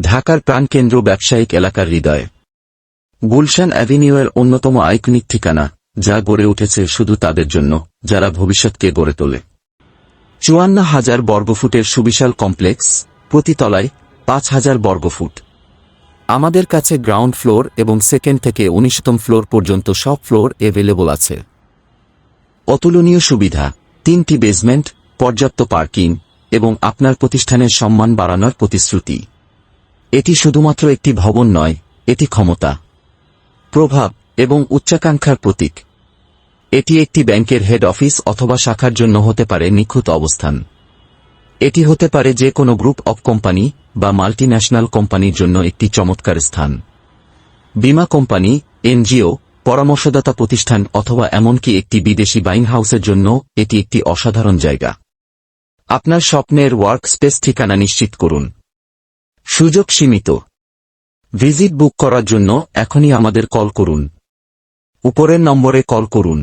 ঢাকার প্রাণকেন্দ্র ব্যবসায়িক এলাকার হৃদয়ে গুলশান অ্যাভিনিউয়ের অন্যতম আইকনিক ঠিকানা, যা গড়ে উঠেছে শুধু তাদের জন্য যারা ভবিষ্যৎকে গড়ে তোলে। ৫৪,০০০ বর্গফুটের সুবিশাল কমপ্লেক্স, প্রতি তলায় ৫,০০০ বর্গফুট। আমাদের কাছে গ্রাউন্ড ফ্লোর এবং সেকেন্ড থেকে ১৯তম ফ্লোর পর্যন্ত সব ফ্লোর এভেলেবল আছে। অতুলনীয় সুবিধা, ৩টি বেসমেন্ট, পর্যাপ্ত পার্কিং এবং আপনার প্রতিষ্ঠানের সম্মান বাড়ানোর প্রতিশ্রুতি। এটি শুধুমাত্র একটি ভবন নয়, এটি ক্ষমতা, প্রভাব এবং উচ্চাকাঙ্ক্ষার প্রতীক। এটি একটি ব্যাংকের হেড অফিস অথবা শাখার জন্য হতে পারে নিখুঁত অবস্থান। এটি হতে পারে যে কোনো গ্রুপ অফ কোম্পানি বা মাল্টিন্যাশনাল কোম্পানির জন্য একটি চমৎকার স্থান। বীমা কোম্পানি, এনজিও, পরামর্শদাতা প্রতিষ্ঠান অথবা এমনকি একটি বিদেশি বাইং হাউসের জন্য এটি একটি অসাধারণ জায়গা। আপনার স্বপ্নের ওয়ার্ক স্পেস ঠিকানা নিশ্চিত করুন। সুযোগ সীমিত। ভিজিট বুক করার জন্য এখনই আমাদের কল করুন। উপরের নম্বরে কল করুন।